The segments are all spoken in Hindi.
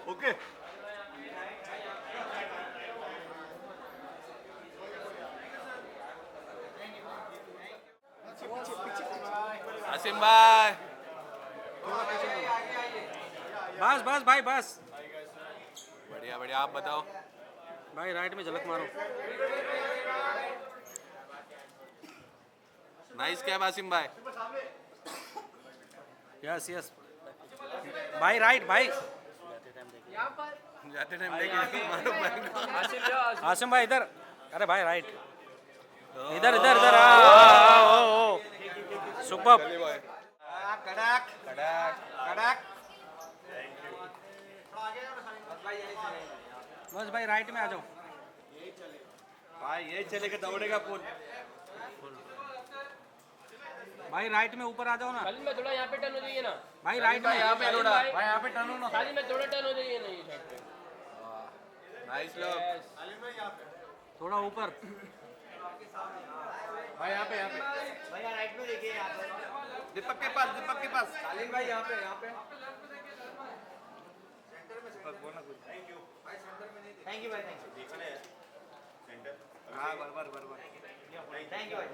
ओके आसिम भाई बस बस भाई बस बढ़िया बढ़िया। आप बताओ भाई, राइट में झलक मारो। नाइस कैप आसिम भाई। यस यस भाई, राइट भाई। जाते टाइम लेके मारो भाई को। आसिम भाई इधर। अरे भाई राइट, इधर इधर इधर। सुपर। कड़क कड़क कड़क। बस भाई राइट में आ जाओ भाई ये चलेगा, दौड़ेगा पुल। भाई, राइट में ऊपर आ जाओ ना सालिम में थोड़ा यहाँ पे टर्न हो जाइए ना भाई, राइट में। यहाँ पे थोड़ा भाई यहाँ पे टर्न होना। सालिम में थोड़ा टर्न हो जाइए ना ये साइड पे। नाइस लोग। थोड़ा ऊपर। भाई यहाँ पे भैया राइट में देखिए, यहाँ पे दीपक के पास, दीपक के पास। सालिम भाई यहाँ पे थैंक यू भाई, थैंक हाँ बराबर यू, थैंक यू भाई।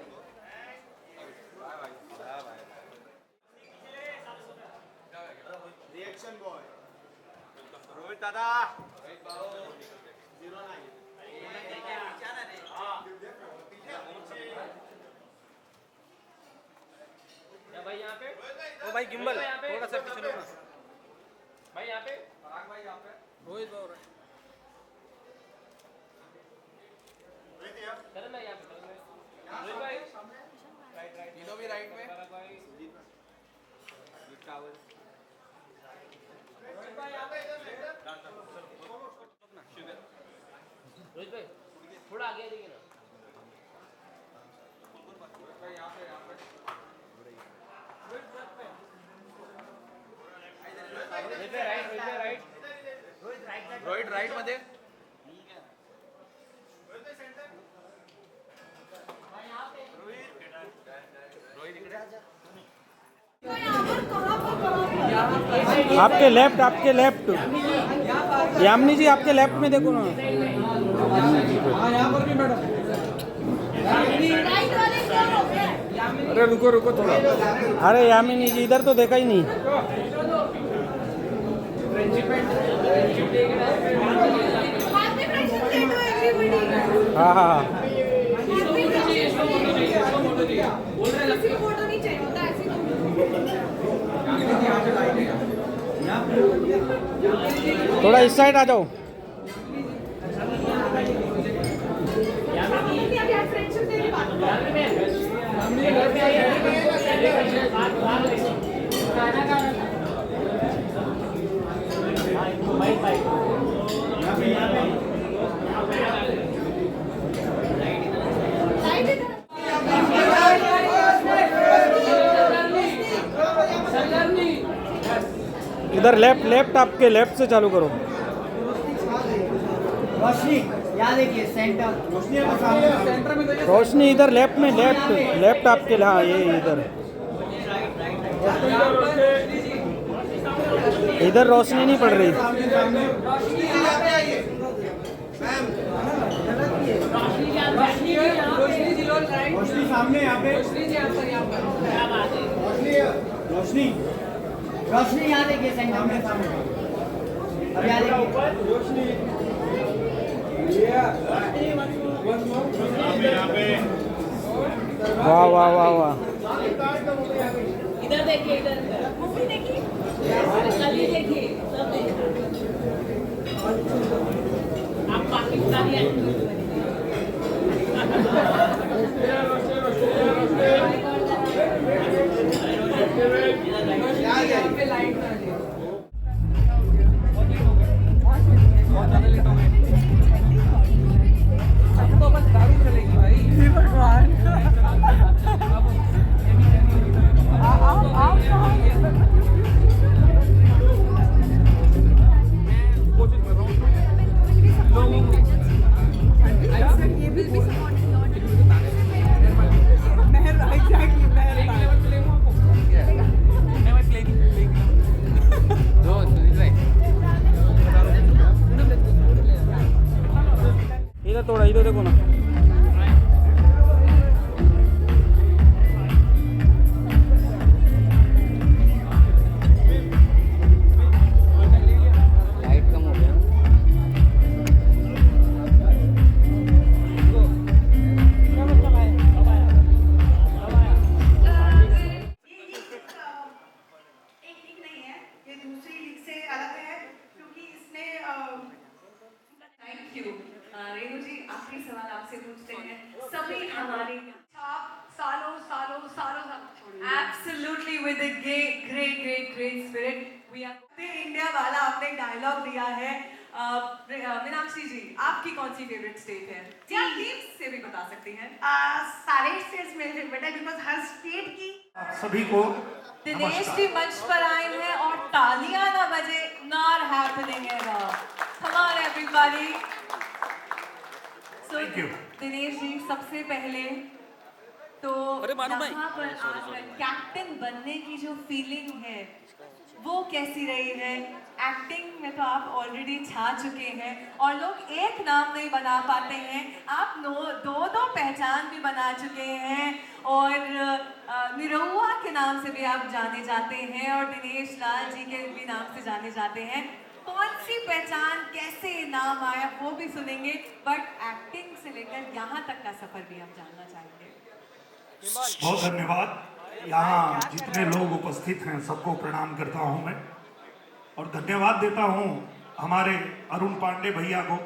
रिएक्शन बॉय रोहित दादा। या भाई यहाँ पे, ओ भाई गिम्बल थोड़ा सा पीछे लो ना भाई यहाँ पे। रोहित चलो ना यहाँ पे, रोहित भाई। तीनों भी राइट में। रोहित भाई थोड़ा आगे देखिए ना। रोहित भाई राइट, रोहित भाई राइट। रोहित राइट मध्ये। रोहित इकडे। आपके लेफ्ट, आपके लेफ्ट। यामिनी जी आपके लेफ्ट में देखो ना। अरे रुको रुको थोड़ा। अरे यामिनी जी इधर तो देखा ही नहीं। हाँ हाँ हाँ। थोड़ा इस साइड आ जाओ। इधर लेफ्ट, लेफ्ट आपके लेफ्ट से चालू करो। रोशनी यहाँ देखिए, सेंटर। रोशनी इधर लेफ्ट में, लेफ्ट लेफ्ट आपके। हाँ ये इधर, इधर रोशनी नहीं पड़ रही। रोशनी सामने यहाँ पे। रोशनी रोशनी यहाँ देखिए, सेंटर में सामने। अब यहाँ देखिए रोशनी। वाह वाह वाह वाह। इधर देखिए, इधर मूवी देखिए, कली देखिए, सब देखिए। आप पाकिस्तानी हैं। थोड़ा इधर देखो ना। लाइट कम हो गया। एक लीग नहीं है, ये दूसरी लीग से अलग है क्योंकि इसने थैंक यू रेणु जी, आखिरी सवाल आपसे पूछते हैं। सभी हमारे आप सालों सालों सालों absolutely with a great great great great spirit we are India वाला आपने डायलॉग दिया है। मीनाक्षी जी, आपकी कौन सी फेवरेट स्टेट है? जी आप टीम्स से भी बता सकती हैं। सारे स्टेट्स मेरे फेवरेट है बिकॉज हर स्टेट की सभी को दिनेश जी मंच पर आए हैं और तालियां ना बजे, not happening at all. Come on everybody. So Dinesh ji, सबसे पहले तो यहाँ पर आकर कैप्टन बनने की जो फीलिंग है वो कैसी रही है? एक्टिंग में तो आप ऑलरेडी छा चुके हैं और लोग एक नाम नहीं बना पाते हैं, आप दो पहचान भी बना चुके हैं और निरहुआ के नाम से भी आप जाने जाते हैं और दिनेश लाल जी के भी नाम से जाने जाते हैं। कौन सी पहचान, कैसे नाम आया वो भी सुनेंगे, बट एक्टिंग से लेकर यहाँ तक का सफर भी हम जानना चाहेंगे। बहुत धन्यवाद। यहाँ जितने लोग उपस्थित हैं सबको प्रणाम करता हूँ मैं और धन्यवाद देता हूँ हमारे अरुण पांडे भैया को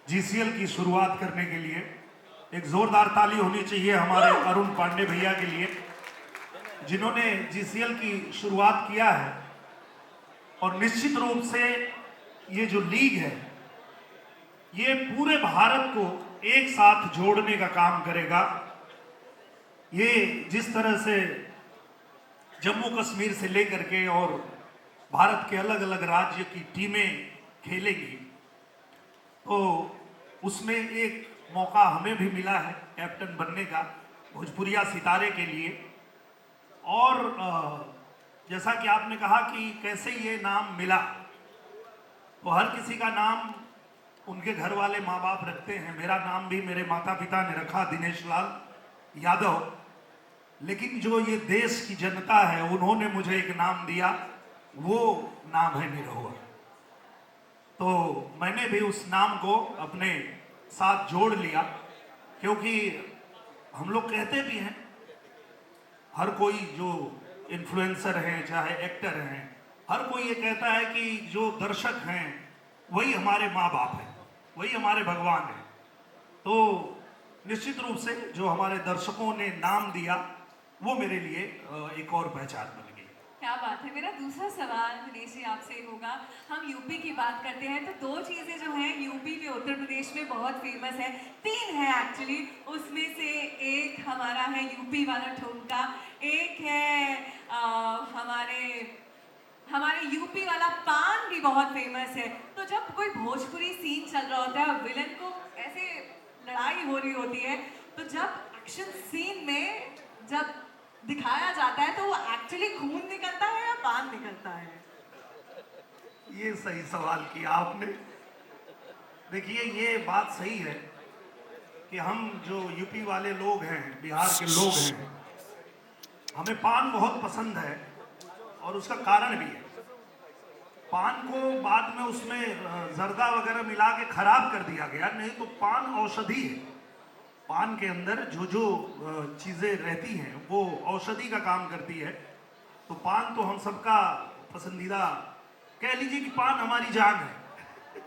जीसीएल की शुरुआत करने के लिए। एक जोरदार ताली होनी चाहिए हमारे अरुण पांडे भैया के लिए जिन्होंने जीसीएल की शुरुआत किया है। और निश्चित रूप से ये जो लीग है ये पूरे भारत को एक साथ जोड़ने का काम करेगा। ये जिस तरह से जम्मू कश्मीर से लेकर के और भारत के अलग अलग राज्य की टीमें खेलेंगी तो उसमें एक मौका हमें भी मिला है कैप्टन बनने का भोजपुरिया सितारे के लिए। और जैसा कि आपने कहा कि कैसे ये नाम मिला, तो हर किसी का नाम उनके घर वाले माँ बाप रखते हैं। मेरा नाम भी मेरे माता पिता ने रखा दिनेश लाल यादव, लेकिन जो ये देश की जनता है उन्होंने मुझे एक नाम दिया, वो नाम है निरहुआ। तो मैंने भी उस नाम को अपने साथ जोड़ लिया क्योंकि हम लोग कहते भी हैं, हर कोई जो इन्फ्लुएंसर हैं चाहे एक्टर हैं, हर कोई ये कहता है कि जो दर्शक हैं वही हमारे माँ बाप हैं, वही हमारे भगवान हैं। तो निश्चित रूप से जो हमारे दर्शकों ने नाम दिया वो मेरे लिए एक और पहचान बन गई। क्या बात है। मेरा दूसरा सवाल दिनेश जी आपसे होगा, हम यूपी की बात करते हैं तो दो चीज़ें जो हैं यूपी में उत्तर प्रदेश में बहुत फेमस है, तीन है एक्चुअली, उसमें से एक हमारा है यूपी वाला ठुमका, एक है हमारे यूपी वाला पान भी बहुत फेमस है। तो जब कोई भोजपुरी सीन चल रहा होता है और विलन को ऐसे लड़ाई हो रही होती है, तो जब एक्शन सीन में जब दिखाया जाता है तो वो एक्चुअली खून निकलता है या पान निकलता है? ये सही सवाल किया आपने। देखिए ये बात सही है कि हम जो यूपी वाले लोग हैं, बिहार के लोग हैं, हमें पान बहुत पसंद है और उसका कारण भी है। पान को बाद में उसमें जर्दा वगैरह मिला के खराब कर दिया गया, नहीं तो पान औषधि है। पान के अंदर जो जो चीज़ें रहती हैं वो औषधि का काम करती है। तो पान तो हम सबका पसंदीदा, कह लीजिए कि पान हमारी जान है।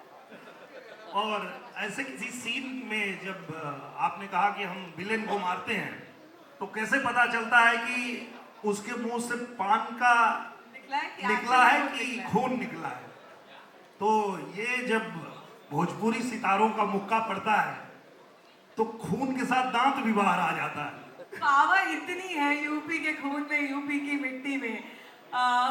और ऐसे किसी सीन में जब आपने कहा कि हम विलेन को मारते हैं तो कैसे पता चलता है कि उसके मुंह से पान का निकला है कि खून निकला है? तो ये जब भोजपुरी सितारों का मुक्का पड़ता है तो खून के साथ दांत भी बाहर आ जाता है। पावर इतनी है यूपी के खून में, यूपी की मिट्टी में।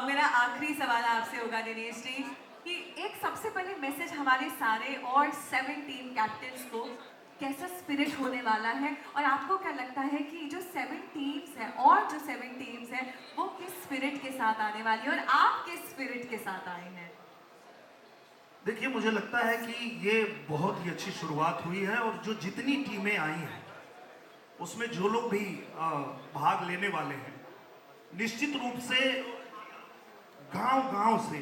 मेरा आखिरी सवाल आपसे होगा दिनेश जी कि एक सबसे पहले मैसेज हमारे सारे और 7 टीम कैप्टन्स को, कैसा स्पिरिट होने वाला है और आपको क्या लगता है कि जो 7 टीम्स हैं और जो 7 टीम्स हैं वो किस स्पिरिट के साथ आने वाली है और आप किस स्पिरिट के साथ आए हैं? देखिए, मुझे लगता है कि ये बहुत ही अच्छी शुरुआत हुई है और जो जितनी टीमें आई हैं उसमें जो लोग भी भाग लेने वाले हैं, निश्चित रूप से गांव-गांव से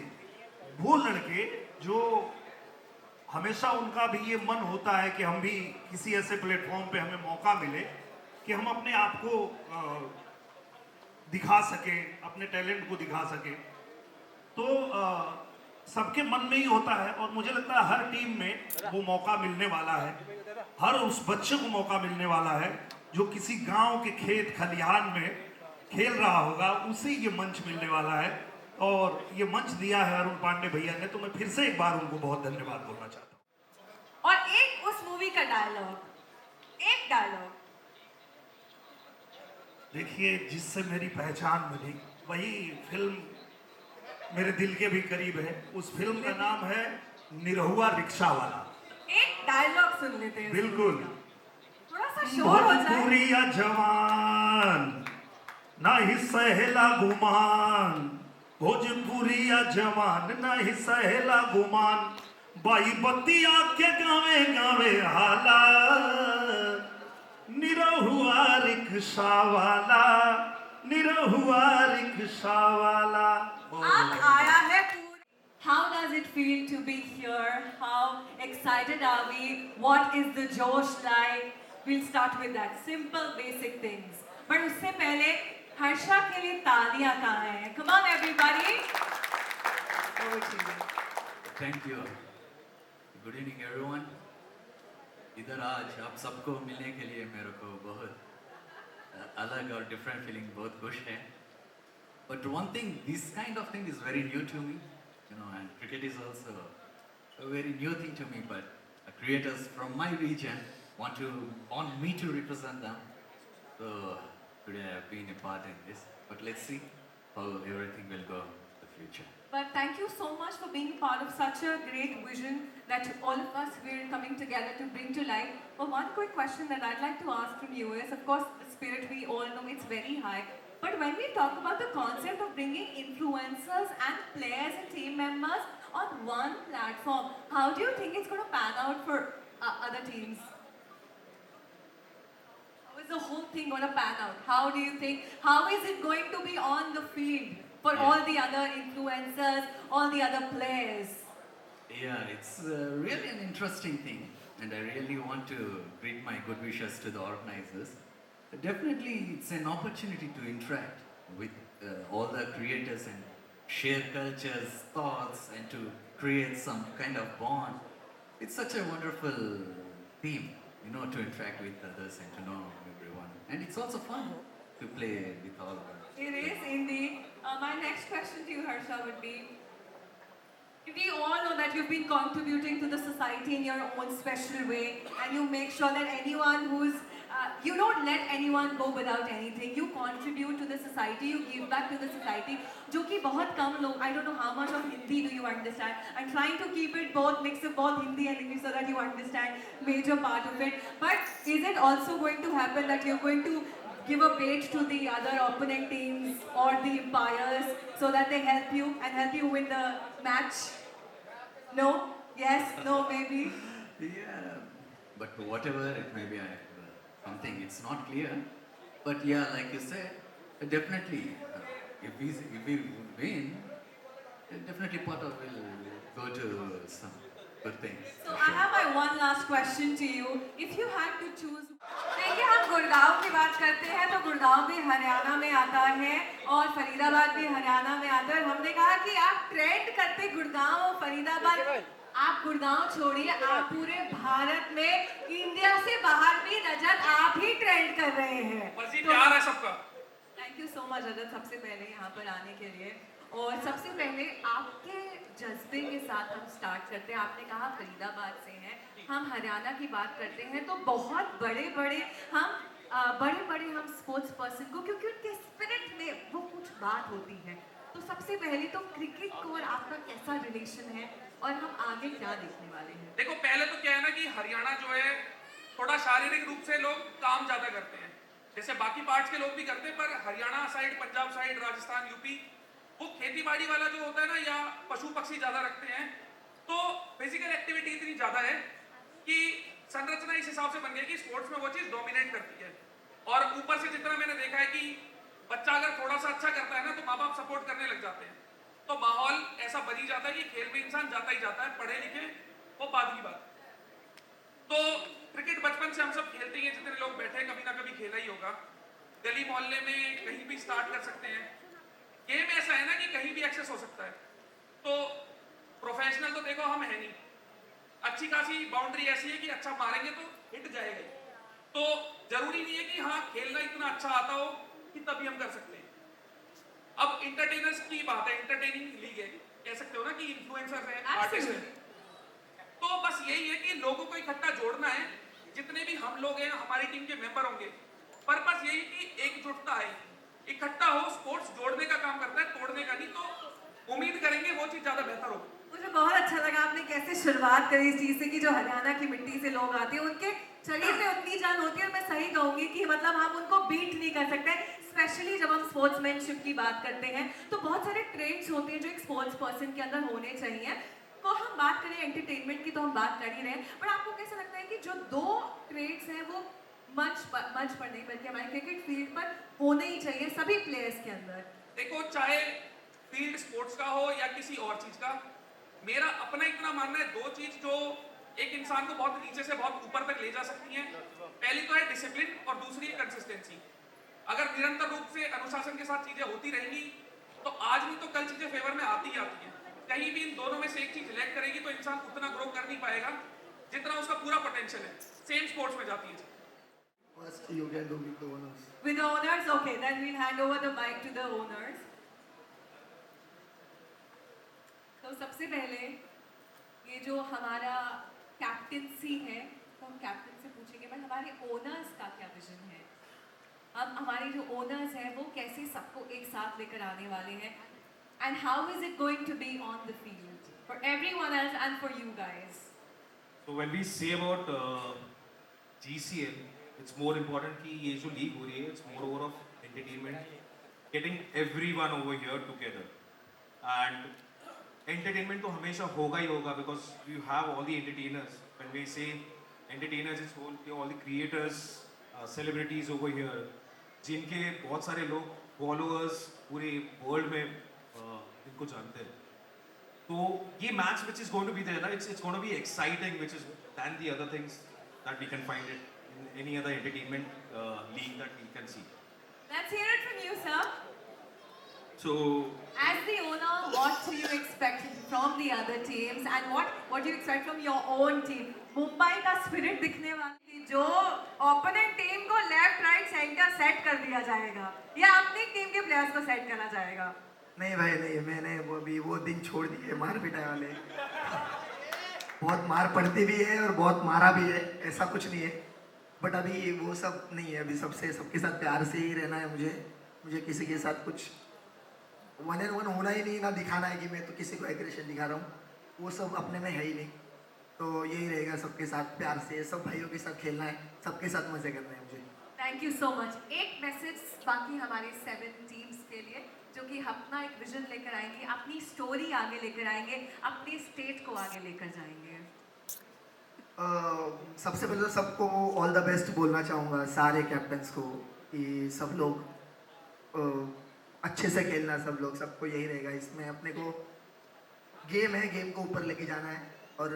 वो लड़के जो हमेशा उनका भी ये मन होता है कि हम भी किसी ऐसे प्लेटफॉर्म पे हमें मौका मिले कि हम अपने आप को दिखा सके, अपने टैलेंट को दिखा सके, तो सबके मन में ही होता है। और मुझे लगता है हर टीम में वो मौका मिलने वाला है, हर उस बच्चे को मौका मिलने वाला है जो किसी गांव के खेत खलिहान में खेल रहा होगा, उसे ये मंच मिलने वाला है। और ये मंच दिया है अरुण पांडे भैया ने, तो मैं फिर से एक बार उनको बहुत धन्यवाद बोलना चाहता हूँ। और एक उस मूवी का डायलॉग, एक डायलॉग। देखिए, जिससे मेरी पहचान बनी वही फिल्म मेरे दिल के भी करीब है। उस फिल्म का नाम है निरहुआ रिक्शा वाला। एक डायलॉग सुन लेते हैं। बिल्कुल। थोड़ा सा शोर हो जाए। भोजपुरिया जवान ना ही सहेला गुमान, भोजपुरिया जवान ना ही सहेला गुमान, बाई बत्तिया के गावे गावे हाला, निरहुआ रिक्शा वाला, निरहुआ रिक्शा वाला। अब आया है पूरी। How does it feel to be here? How excited are we? What is the josh like? We'll start with that simple basic things. But उससे पहले हर्षा के लिए तालियां कहाँ हैं? Come on everybody. Over to you. Thank you. Good evening everyone. इधर आज आप सबको मिलने के लिए मेरे को बहुत अलग और डिफरेंट फीलिंग, बहुत खुश है। But one thing, this kind of thing is very new to me, you know, and cricket is also a very new thing to me. But creators from my region want me to represent them. So today I have been a part in this. But let's see how everything will go in the future. But thank you so much for being part of such a great vision that all of us we're coming together to bring to life. But one quick question that I'd like to ask from you is, of course, the spirit we all know it's very high. But when we talk about the concept of bringing influencers and players and team members on one platform, how do you think it's going to pan out for other teams? How is the whole thing going to pan out? How do you think? How is it going to be on the field for all the other influencers, all the other players? Yeah, it's really an interesting thing, and I really want to greet my good wishes to the organizers. Definitely, it's an opportunity to interact with all the creators and share cultures, thoughts, and to create some kind of bond. It's such a wonderful theme, you know, to interact with others and to know everyone. And it's also fun to play with all of them. It is indeed. My next question to you, Harsha, would be, we all know that you've been contributing to the society in your own special way, and you make sure that anyone who's you don't let anyone go without anything. You contribute to the society, you give back to the society. जो कि बहुत कम लोग, I don't know how much of Hindi do you understand. I'm trying to keep it both, mix of both Hindi and English so that you understand major part of it. But is it also going to happen that you're going to give a bait to the other opponent teams or the umpires so that they help you and help you win the match? No? Yes? No? Maybe? Yeah, but whatever it may be, something it's not clear. But yeah, like you said, definitely, if we win, definitely Potter will go to some good things. So I have my one last question to you. If you had to choose, देखिए हम गुड़गांव की बात करते हैं तो गुड़गांव भी हरियाणा में आता है और फरीदाबाद भी हरियाणा में आता है। हमने कहा कि आप ट्रेंड करते गुड़गांव और फरीदाबाद, आप गुड़गांव छोड़िए, आप पूरे भारत में, इंडिया से बाहर भी रजत आप ही ट्रेंड कर रहे हैं। प्यार है सबका। थैंक यू सो मच रजत, सबसे पहले यहाँ पर आने के लिए। और सबसे पहले आपके जज्बे के साथ हम स्टार्ट करते हैं। आपने कहा फरीदाबाद से हैं, हम हरियाणा की बात करते हैं तो बहुत बड़े बड़े हम स्पोर्ट्स पर्सन को, क्योंकि उनके स्पिरिट में वो कुछ बात होती है। तो सबसे पहले तो क्रिकेट को और आपका कैसा रिलेशन है और हम आगे क्या देखने वाले हैं? देखो, पहले तो क्या है ना कि हरियाणा जो है थोड़ा शारीरिक रूप से लोग काम ज्यादा करते हैं, जैसे बाकी पार्ट्स के लोग भी करते हैं, पर Haryana side, Punjab side, Rajasthan, UP, वो खेती बाड़ी वाला जो होता है ना, या पशु पक्षी ज्यादा रखते हैं। तो फिजिकल एक्टिविटी इतनी ज्यादा है कि संरचना इस हिसाब से बन गई कि स्पोर्ट्स में वो चीज डोमिनेट करती है। और ऊपर से जितना मैंने देखा है कि बच्चा अगर थोड़ा सा अच्छा करता है ना तो माँ बाप सपोर्ट करने लग जाते हैं, तो माहौल ऐसा बन ही जाता है कि खेल में इंसान जाता ही जाता है, पढ़े लिखे वो बाद की बात। तो क्रिकेट बचपन से हम सब खेलते ही हैं, जितने लोग बैठे हैं कभी ना कभी खेला ही होगा। गली मोहल्ले में कहीं भी स्टार्ट कर सकते हैं। गेम ऐसा है ना कि कहीं भी एक्सेस हो सकता है। तो प्रोफेशनल तो देखो हम है नहीं, अच्छी खासी बाउंड्री ऐसी है कि अच्छा मारेंगे तो हिट जाएगा ही। तो जरूरी नहीं है कि हाँ खेलना इतना अच्छा आता हो कि तभी हम कर सकते हैं। अब इंटरटेनर्स की बात है, इंटरटेनिंग लीग है, कह सकते हो ना कि इन्फ्लुएंसर है, आर्टिस्ट है। तो बस यही है कि लोगों को इकट्ठा जोड़ना है। जितने भी हम लोग हैं, हमारी टीम के मेंबर होंगे, पर्पस यही कि एकजुटता है, इकट्ठा हो। स्पोर्ट्स जोड़ने का काम करता है, तोड़ने का नहीं। तो उम्मीद करेंगे वो चीज ज्यादा बेहतर हो। मुझे बहुत अच्छा लगा आपने कैसे शुरुआत करी इस चीज से कि जो हरियाणा की मिट्टी से लोग आते हैं उनके शरीर में उतनी जान होती है। और मैं सही कहूंगी कि मतलब हम उनको बीट नहीं कर सकते, स्पेशली जब हम स्पोर्ट्समैनशिप की बात करते हैं। तो बहुत सारे ट्रेड्स होते हैं जो एक स्पोर्ट्स पर्सन के अंदर होने चाहिए। तो हम बात करें एंटरटेनमेंट की तो हम बात कर ही रहे हैं, पर आपको कैसा लगता है कि जो दो ट्रेड्स हैं वो मंच पर नहीं बल्कि हमारे क्रिकेट फील्ड पर होने ही चाहिए सभी प्लेयर्स के अंदर? देखो, चाहे फील्ड स्पोर्ट्स का हो या किसी और चीज का, मेरा अपना इतना मानना है दो चीज जो एक इंसान को बहुत नीचे से बहुत ऊपर तक ले जा सकती हैं। पहली तो है डिसिप्लिन और दूसरी है कंसिस्टेंसी। अगर निरंतर रूप से अनुशासन के साथ चीजें होती रहेंगी तो आज नहीं तो कल चीजें फेवर में आती ही आती हैं। कहीं भी इन दोनों में से एक चीज लैग करेगी तो इंसान उतना ग्रो कर नहीं पाएगा जितना उसका पूरा पोटेंशियल है। सेम स्पोर्ट्स में जाती है। First, you can do with the owners. With the owners, okay. Then we'll hand over the mic to the owners. तो सबसे पहले ये जो हमारा कैप्टनसी है तो हम कैप्टन से पूछेंगे, बट हमारे ओनर्स का क्या विजन है? हम हमारे जो ओनर्स हैं वो कैसे सबको एक साथ लेकर आने वाले हैं? And how is it going to be on the field for everyone else and for you guys? So when we say about GCL, it's more important कि ये जो league हो रही है, it's more over of entertainment, getting everyone over here together. And entertainment तो हमेशा होगा ही होगा because you have all the entertainers. When we say entertainers, it's all the creators, celebrities over here, जिनके बहुत सारे लोग followers पूरे world में इनको जानते हैं। तो ये match which is going to be there ना, it's going to be exciting, which is than the other things that we can find it in any other entertainment league that we can see. Let's hear it from you, sir. So as the owner, what do you expect from the other teams and what do you expect from your own team? Mumbai का स्पिरिट दिखने वाली जो ओपोनेंट टीम को लेफ्ट राइट सेंटर सेट कर दिया जाएगा या अपनी टीम के प्लेयर्स को सेट करना जाएगा? नहीं भाई नहीं, मैंने वो दिन छोड़ दिए मार पिटाई वाले। बहुत मार पड़ती भी है और बहुत मारा भी है, ऐसा कुछ नहीं है। बट अभी वो सब नहीं है, अभी सबके साथ प्यार से ही रहना है। मुझे किसी के साथ कुछ 1-on-1 होना ही नहीं, ना दिखाना है कि मैं तो किसी को एग्रेशन दिखा रहा हूँ। वो सब अपने में है ही नहीं। तो यही रहेगा, सबके साथ प्यार से, सब भाइयों के साथ खेलना है, सबके साथ मजे करना है मुझे। Thank you so much. एक मैसेज बाकी हमारे 7 टीम्स के लिए जो कि अपना एक विजन लेकर आएंगे, अपनी स्टोरी आगे लेकर आएंगे, अपनी स्टेट को आगे लेकर जाएंगे। सबसे पहले तो सबको ऑल द बेस्ट बोलना चाहूँगा, सारे कैप्टन्स को, कि सब लोग अच्छे से खेलना। सब लोग, सबको यही रहेगा। इसमें अपने को गेम है, गेम को ऊपर लेके जाना है और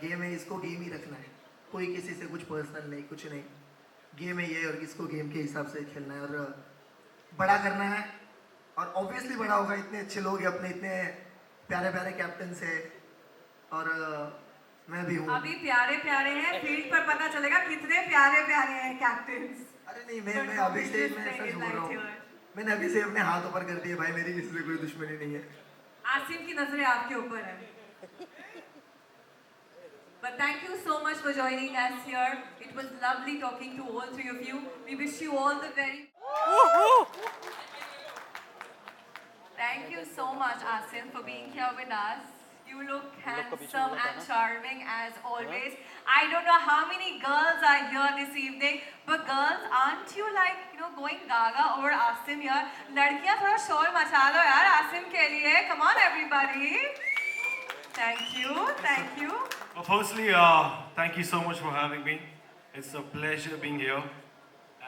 गेम है, इसको गेम ही रखना है। कोई किसी से कुछ पर्सनल नहीं, कुछ नहीं। गेम है ये और इसको गेम के हिसाब से खेलना है और बड़ा करना है। और ऑब्वियसली बड़ा होगा, इतने अच्छे लोग हैं अपने, इतने प्यारे प्यारे कैप्टन है और मैं भी हूँ। अभी प्यारे प्यारे हैं, फील्ड पर पता चलेगा कितने प्यारे प्यारे हैं कैप्टन। अरे नहीं, मैं अभी से मैं सच बोल रहा हूँ, मैंने अभी से अपने हाथ ऊपर कर दिए भाई, मेरी किसी से कोई दुश्मनी नहीं है। आसिम की नजरें आपके ऊपर है। But thank you so much for joining us here. It was lovely talking to all three of you. We wish you all the very. Thank you so much, Asim, for being here with us. You look handsome and charming as always. I don't know how many girls are here this evening, but girls, aren't you like, going gaga over Asim here? लड़कियाँ थोड़ा शोर मचा लो यार Asim के लिए. Come on, everybody. Thank you, thank you. Well, firstly, thank you so much for having me. It's a pleasure being here.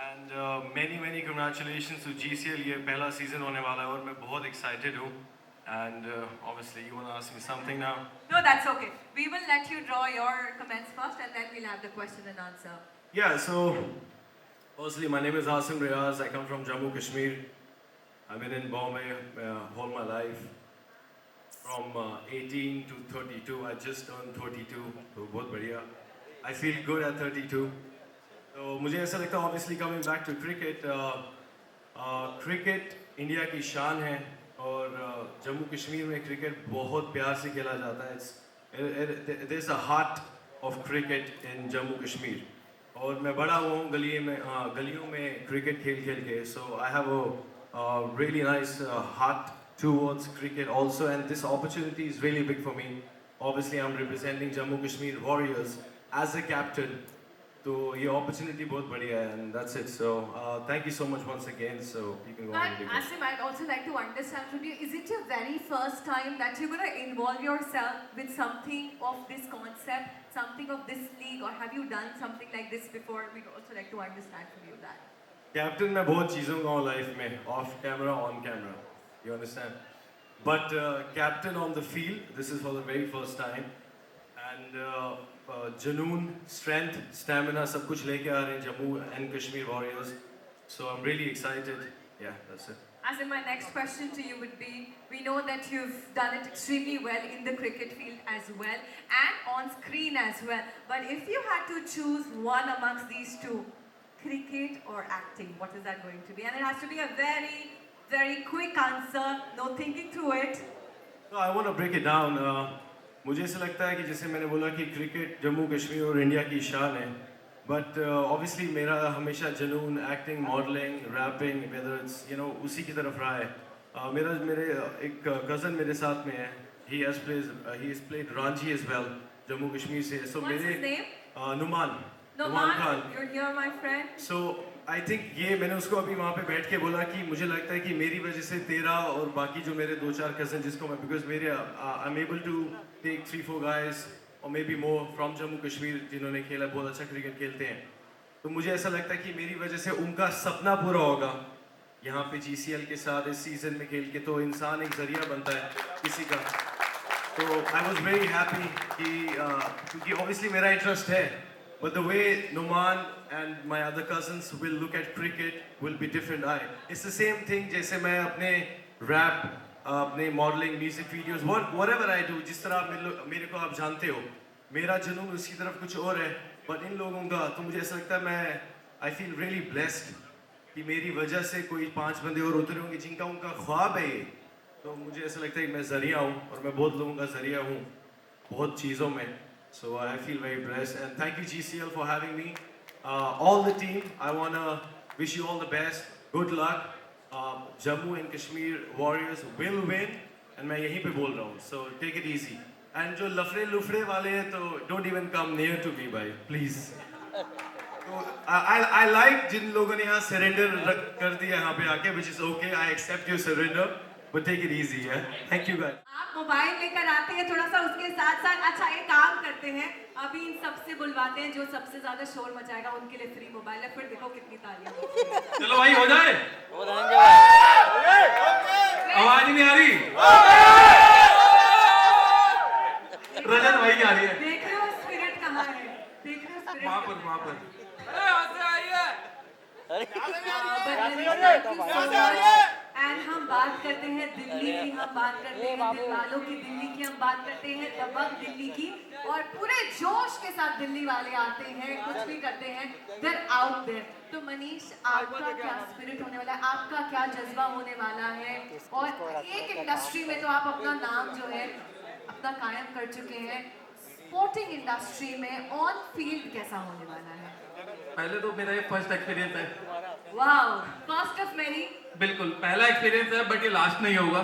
And many congratulations to GCL. ये पहला season होने वाला है और मैं बहुत excited हूँ. And obviously, you want to ask me something now? No, that's okay. We will let you draw your comments first, and then we'll have the question and answer. Yeah. So, firstly, my name is Asim Riaz. I come from Jammu Kashmir. I've been in Bombay all my life. From 18 to 32. I just turned 32. So बहुत बढ़िया. I feel good at 32. तो मुझे ऐसा लगता है obviously coming back to cricket, cricket India की शान है और जम्मू कश्मीर में क्रिकेट बहुत प्यार से खेला जाता है. There's a heart of cricket in Jammu Kashmir और मैं बड़ा हुआ हूँ गलियों में क्रिकेट खेल के. So I have a really nice heart towards cricket also, and this opportunity is really big for me. Obviously, I'm representing Jammu Kashmir Warriors as a captain. So, ये opportunity बहुत बढ़िया है, and that's it. So, thank you so much once again. So, you can go on. But Asim, I'd also like to understand from you, is it your very first time that you're going to involve yourself with something of this concept, something of this league, or have you done something like this before? We'd also like to understand from you that. Captain मैं बहुत चीज़ों का हूँ life में, off camera, on camera. You understand? But captain on the field, this is for the very first time. And Janoon, strength, stamina, सब कुछ लेके आ रहे हैं Jammu and Kashmir Warriors. So I'm really excited. Yeah, that's it. As in, my next question to you would be, we know that you've done it extremely well in the cricket field as well and on screen as well. But if you had to choose one amongst these two, cricket or acting, what is that going to be? And it has to be a very quick answer, no thinking through it. So I want to break it down. मुझे ऐसा लगता है कि जैसे मैंने बोला कि क्रिकेट जम्मू कश्मीर और इंडिया की शान है. But obviously मेरा हमेशा जुनून acting, modelling, wrapping, whether it's उसी की तरफ रहा है. मेरे एक कज़न मेरे साथ में है. He has played Ranji as well, Jammu Kashmir से. So What's his name? Numan Khan. You're here, my friend. So I think ये मैंने उसको अभी वहाँ पे बैठ के बोला कि मुझे लगता है कि मेरी वजह से तेरा और बाकी जो मेरे 2-4 कज़न जिसको मैं because मेरे I'm able to take 3-4 guys or maybe more from Jammu Kashmir जिन्होंने खेला, बहुत अच्छा क्रिकेट खेलते हैं. तो मुझे ऐसा लगता है कि मेरी वजह से उनका सपना पूरा होगा यहाँ पे GCL के साथ इस सीज़न में खेल के. तो इंसान एक ज़रिया बनता है किसी का. तो I was very happy क्योंकि obviously मेरा इंटरेस्ट है. But the way Numan and my other cousins will look at cricket will be different. It's the same thing जैसे मैं अपने rap, अपने modeling, music videos, whatever I do, जिस तरह आप मेरे को आप जानते हो, मेरा जुनून उसकी तरफ कुछ और है. But इन लोगों का तो मुझे ऐसा लगता है I feel really blessed कि मेरी वजह से कोई 5 बंदे और उतरे होंगे जिनका उनका ख्वाब है ये. तो मुझे ऐसा लगता है कि मैं ज़रिया हूँ और मैं बहुत लोगों का ज़रिया हूँ बहुत चीज़ों में. So I feel very blessed, and thank you GCL for having me. All the team, I wanna wish you all the best. Good luck. Jammu and Kashmir Warriors will win, and मैं यहीं पे बोल रहा हूँ. So take it easy. And जो लफड़े वाले हैं तो don't even come near to me, भाई, please. तो I like जिन लोगों ने यहाँ surrender कर दिया यहाँ पे आके, which is okay. I accept your surrender, but take it easy, yeah. Thank you guys. आप मोबाइल लेकर आते हैं थोड़ा सा उसके साथ अच्छा एक काम करते हैं, अभी इन सबसे बुलवाते हैं जो सबसे ज्यादा शोर मचाएगा उनके लिए फ्री मोबाइल है. फिर देखो कितनी तालियां. चलो भाई हो जाए. आवाज नहीं आ रही. रजत भाई क्या आ रही है. देख रहे हो स्पिरिट कहाँ है. देख रहे हो स्पिरिट वहाँ पर. एंड हम बात करते हैं दिल्ली की, हम बात करते हैं दिल वालों की दिल्ली की, हम बात करते हैं दबंग दिल्ली की, और पूरे जोश के साथ दिल्ली वाले आते हैं, कुछ भी करते हैं, they're out there. तो मनीष, आपका क्या स्पिरिट होने वाला है, आपका क्या जज्बा होने वाला है, और एक इंडस्ट्री में तो आप अपना नाम जो है अपना कायम कर चुके हैं, स्पोर्टिंग इंडस्ट्री में ऑन फील्ड कैसा होने वाला है? पहले तो मेरा ये फर्स्ट एक्सपीरियंस है. Wow, first of many. बिल्कुल पहला एक्सपीरियंस है, बट ये लास्ट नहीं होगा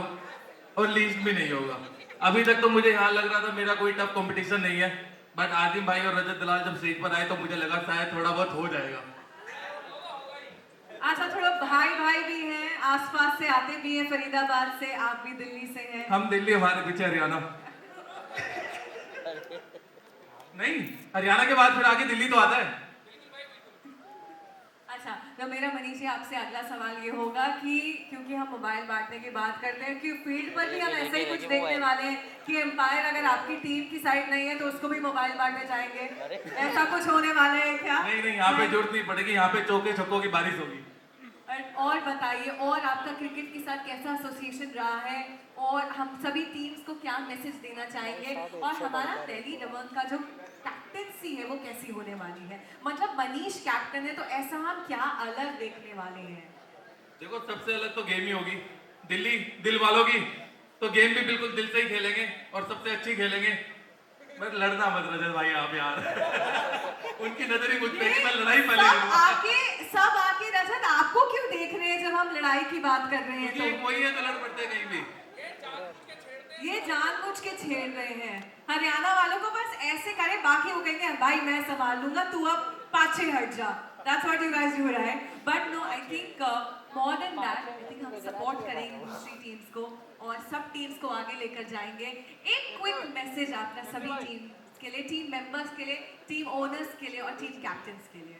और लीस्ट भी नहीं होगा. अभी तक तो मुझे यहाँ लग रहा था मेरा कोई टफ कंपटीशन नहीं है, बट आदिम भाई और रजत दलाल जब स्टेज पर आए तो मुझे लगा शायद थोड़ा बहुत हो जाएगा. अच्छा, थोड़ा भाई भी हैं, आसपास से आते भी हैं, फरीदाबाद से, आप भी दिल्ली से हैं. हम दिल्ली, हमारे पीछे हरियाणा. नहीं, हरियाणा के बाद फिर आगे दिल्ली तो आता है। अच्छा, तो मेरा मनीष जी आपसे अगला सवाल ये होगा कि क्योंकि हम मोबाइल बांटने की बात करते हैं कि फील्ड पर भी हम ऐसे ही कुछ देखने वाले हैं कि एम्पायर अगर आपकी टीम की साइड नहीं है तो उसको भी मोबाइल बांटने जाएंगे, ऐसा कुछ होने वाला है क्या? नहीं, यहाँ पे जरूरत नहीं पड़ेगी, यहाँ पे चौके छक्कों की बारिश होगी। और बताइए, और आपका क्रिकेट के साथ कैसा एसोसिएशन रहा है और हम सभी टीम्स को क्या मैसेज देना चाहेंगे, और हमारा दिल्ली दमन का जो कैप्टनसी है वो कैसी होने वाली है? मतलब मनीष कैप्टन है तो ऐसा हम क्या अलग देखने वाले हैं? देखो, सबसे अलग तो गेम ही होगी। दिल्ली दिल वालों की तो गेम भी बिल्कुल दिल से ही खेलेंगे और सबसे अच्छी खेलेंगे। मैं लड़ना मत रजत भाई आप यार उनकी नजर ही मुझ पे कि मैं लड़ाई पहले सब आके रजत आपको क्यों देख रहे हैं जब हम लड़ाई की बात कर रहे हैं? तो वही है तो लड़ पड़ते कहीं भी। ये जानबूझ के छेड़ रहे हैं। हरियाणा वालों को बस ऐसे करे, बाकी वो कहेंगे भाई मैं संभाल लूंगा, तू अब पाछे हट जा। That's what you guys do, right? But no, I think more than that, I think हम सपोर्ट करेंगे दूसरी टीम्स को और सब टीम्स को आगे लेकर जाएंगे। एक क्विक मैसेज आपका सभी टीम्स के लिए, टीम मेंबर्स के लिए, टीम ओनर्स के लिए और टीम कैप्टन्स के लिए।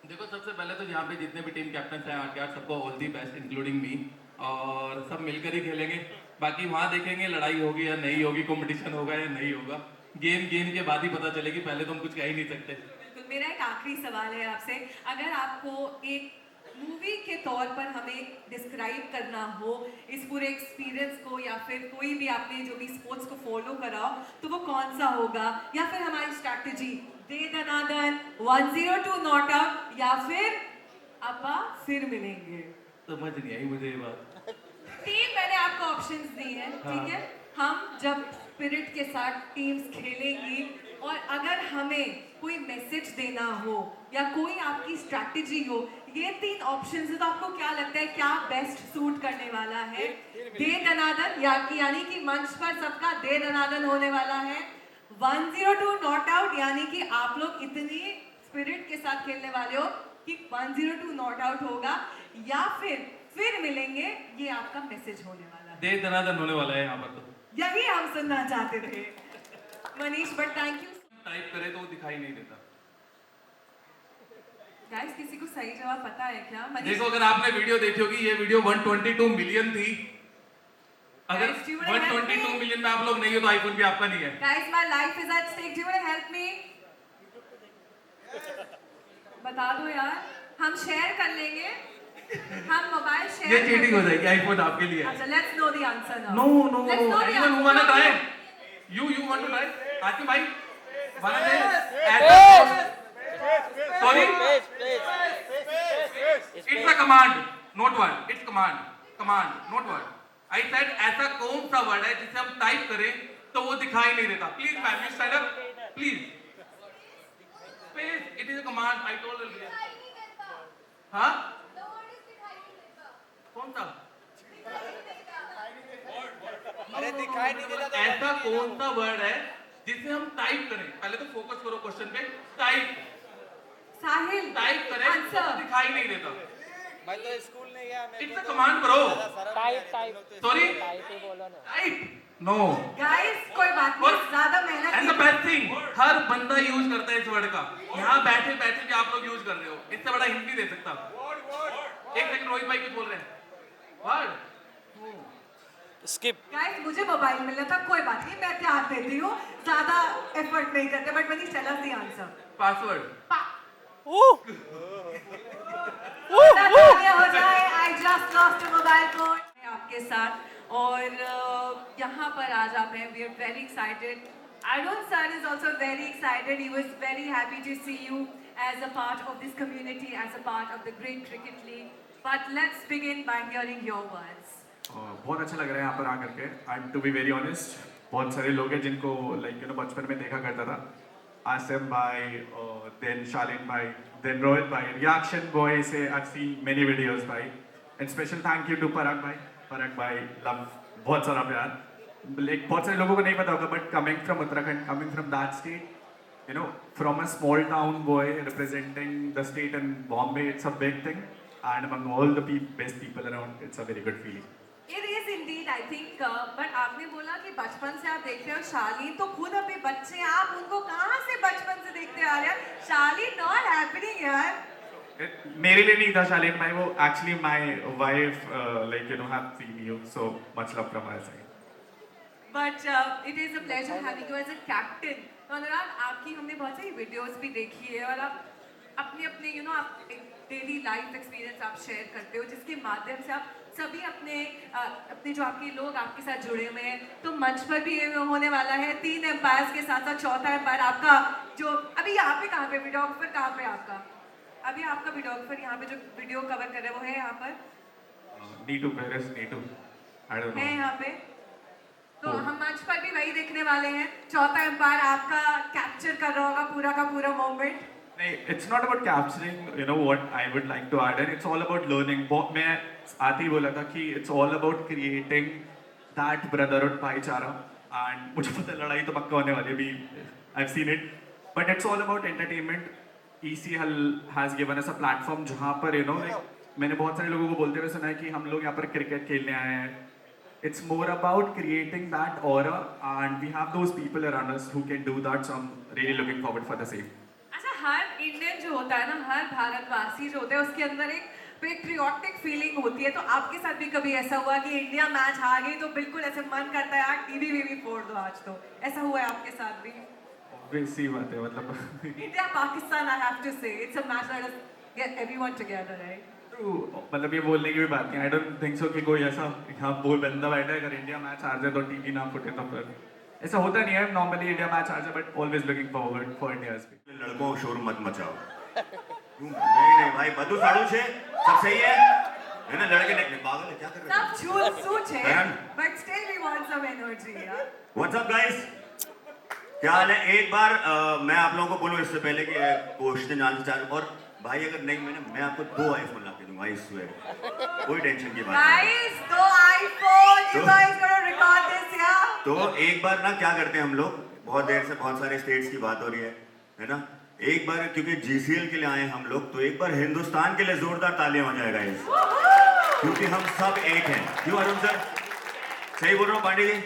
देखो, सबसे पहले तो यहाँ पे जितने भी टीम कैप्टन हैं आगे सबको all the best including me, और सब मिलकर ही खेलेंगे। बाकी वहाँ देखेंगे लड़ाई होगी या नहीं होगी, कंपटीशन होगा या नहीं होगा, गेम के बाद ही पता चलेगी, पहले तो हम कुछ कह ही नहीं सकते। बिल्कुल। मेरा एक आखिरी सवाल है आपसे, अगर आपको एक मूवी के तौर पर हमें डिस्क्राइब करना हो इस पूरे एक्सपीरियंस को, या फिर कोई भी आपने जो भी स्पोर्ट्स को फॉलो करा हो, तो वो कौन सा होगा? या फिर हमारी strategy they Dana Dan, 102 not out, या फिर अपा फिर मिलेंगे? समझ नहीं आई मुझे ये बात। टीम मैंने आपको ऑप्शंस दी हैं, ठीक है? हम जब स्पिरिट के साथ टीम्स खेलेंगी और अगर हमें कोई मैसेज देना हो या कोई आपकी स्ट्रैटेजी हो, ये 3 ऑप्शंस है, तो आपको क्या लगता है क्या बेस्ट सूट करने वाला है? दे दनादन यानी कि मंच पर सबका दे दनादन होने वाला है, 102 नॉट आउट यानी कि आप लोग इतनी स्पिरिट के साथ खेलने वाले हो कि 102 नॉट आउट होगा, या फिर मिलेंगे, ये आपका मैसेज होने वाला है? दे दनादन होने वाला है यहाँ पर, तो यही हम सुनना चाहते थे Manish, but thank you. Type करे तो वो दिखाई नहीं देता। गाइस, किसी को सही जवाब पता है क्या? देखो, अगर आपने वीडियो देखी होगी, ये वीडियो 122 मिलियन थी। अगर 122 मिलियन में आप लोग नहीं हो तो आईफोन भी आपका नहीं है। Guys, my life is at stake, do you want help me? बता दो यार, हम शेयर कर लेंगे, हम मोबाइल शेयर। ये चीटिंग हो जाएगी, आईफोन आपके लिए। अच्छा, let's know the answer now. No, anyone who want to try? You want to try? Atif भाई, sorry, it's a command, not word. It's command, not word. I said ऐसा कौन सा वर्ड है जिसे हम टाइप करें तो वो दिखाई नहीं देता? Please ma'am, you stand up, please. Space, it is a command. I told you. हाँ? कौन सा? अरे दिखाई नहीं देता। ऐसा कौन सा वर्ड है जिसे हम टाइप करें? पहले तो फोकस करो क्वेश्चन पे। टाइप साहिल, टाइप करें तो दिखाई नहीं देता। मैं तो स्कूल नहीं गया। It's a command bro. Type sorry, ही बोलो ना। टाइप नो गाइस, कोई बात नहीं, ज्यादा मेहनत। एंड द बेस्ट थिंग, हर बंदा यूज करता है इस वर्ड का। यहाँ बैठे बैठे भी आप लोग यूज कर रहे हो, इससे बड़ा हिंदी दे सकता। एक सेकंड, रोहित भाई कुछ बोल रहे हैं। Word skip. गाइस, मुझे मोबाइल मिलना था, कोई बात नहीं, मैं ध्यान देती हूँ, ज्यादा एफर्ट नहीं करते, but Manish tell us the answer. Password. हो जाए, I just lost a mobile phone। आपके साथ और यहाँ पर आज आप हैं, we are very excited। Arun sir is also very excited. He was very happy to see you as a part of this community, as a part of the Great Cricket League. But let's begin by hearing your words. बहुत अच्छा लग रहा है यहाँ पर आकर के। I'm to be very honest, बहुत सारे लोग हैं जिनको बचपन में देखा करता था। आसिम भाई, then शालीन भाई, then रोहित भाई, reaction boy से I've seen many videos भाई। And special thank you to पराग भाई, love, बहुत सारा प्यार। बहुत सारे लोगों को नहीं पता होगा, but coming from Uttarakhand, coming from that state, from a small town boy representing the state in Bombay, it's a big thing. And among all the best people around, it's a very good feeling. It is indeed need I think, but आपने बोला कि बचपन से आप देखते हो शालीन, तो खुद अभी बच्चे हैं, आप उनको कहाँ से बचपन से देखते आ रहे हैं? शालीन नॉट हैपनिंग यार। मेरे लिए नहीं था शालीन भाई, वो actually my wife like you know have seen you, so much love from my side. But it is a pleasure having you as a captain. तो अनुराग, आपकी हमने बहुत सारी वीडियोस भी देखी है और आप अपने अपने यू नो आप डेली लाइफ एक्सपीरियंस आप शेयर करते हो, जिसके माध्यम से आप सभी अपने अपने जो आपके लोग आपके साथ जुड़े हुए हैं। तो मंच पर भी ये होने वाला है 3 एम्पायर्स के साथ साथ चौथा एम्पायर आपका, जो अभी यहाँ पे कहाँ पे वीडियोग्राफर कहाँ पे आपका, अभी आपका वीडियोग्राफर यहाँ पे जो वीडियो कवर कर रहा है वो है यहाँ पर Neetu Peres, Neetu I don't know है यहाँ पे। तो हम मंच पर भी वही देखने वाले हैं, चौथा एम्पायर आपका कैप्चर कर रहा होगा पूरा का पूरा मोमेंट। नहीं, it's not about capturing, you know what I would like to add, and it's all about learning. मैं आते ही बोला था कि it's all about creating that brotherhood भाईचारा, and मुझे पता है लड़ाई तो पक्का होने वाली है भी, I've seen it, but it's all about entertainment. ECL has given us a platform जहाँ पर you know like मैंने बहुत सारे लोगों को बोलते हुए सुना है कि हम लोग यहाँ पर क्रिकेट खेलने आए हैं. It's more about creating that aura, and we have those people around us who can do that, so I'm really looking forward for the same. Her Indian जो होता है ना, हर भारतवासी जो होता है, उसके अंदर एक पेट्रियोटिक फीलिंग होती है। तो आपके साथ भी कभी ऐसा हुआ कि इंडिया मैच हार गई तो बिल्कुल ऐसे मन करता है यार टीवी वीवी फोड़ दो आज? तो ऐसा हुआ है आपके साथ भी? वैसी बात है, मतलब India Pakistan, I have to say it's a match that get everyone together, right? मतलब ये बोलने की भी बात नहीं, आई डोंट थिंक सो कि कोई ऐसा यहाँ वो बंदा बैठा है अगर इंडिया मैच हार जाए तो टीवी ना फुटे, तो फिर ऐसा होता नहीं है नॉर्मली इंडिया मैच हार जाए, but always looking forward for India's. लड़कों शोर मत मचाओ। नहीं भाई, बधु साड़ू छे सब सही है ना? लड़के नहीं पागल है, क्या कर रहे हैं? सब झूठ सूच है, but still we want some energy यार। व्हाट्स अप गाइस, क्या हाल है? एक बार मैं आप लोगों को बोलूं इससे पहले कि क्वेश्चन आंसर चालू, और भाई अगर नहीं मैं आपको 2 आईफोन ला के दूंगा, आई स्वेयर, कोई टेंशन की बात नहीं। Guys 2 iPhone, you guys gonna record this यार। तो एक बार ना क्या करते हैं हम लोग, बहुत देर से बहुत सारे स्टेट्स की बात हो रही है ना, एक बार क्योंकि GCL के लिए आए हम लोग, तो एक बार हिंदुस्तान के लिए जोरदार तालियां हो जाएगा इस, क्योंकि हम सब एक हैं। क्यों अरुण सर, सही बोल रहा हूँ पांडे जी?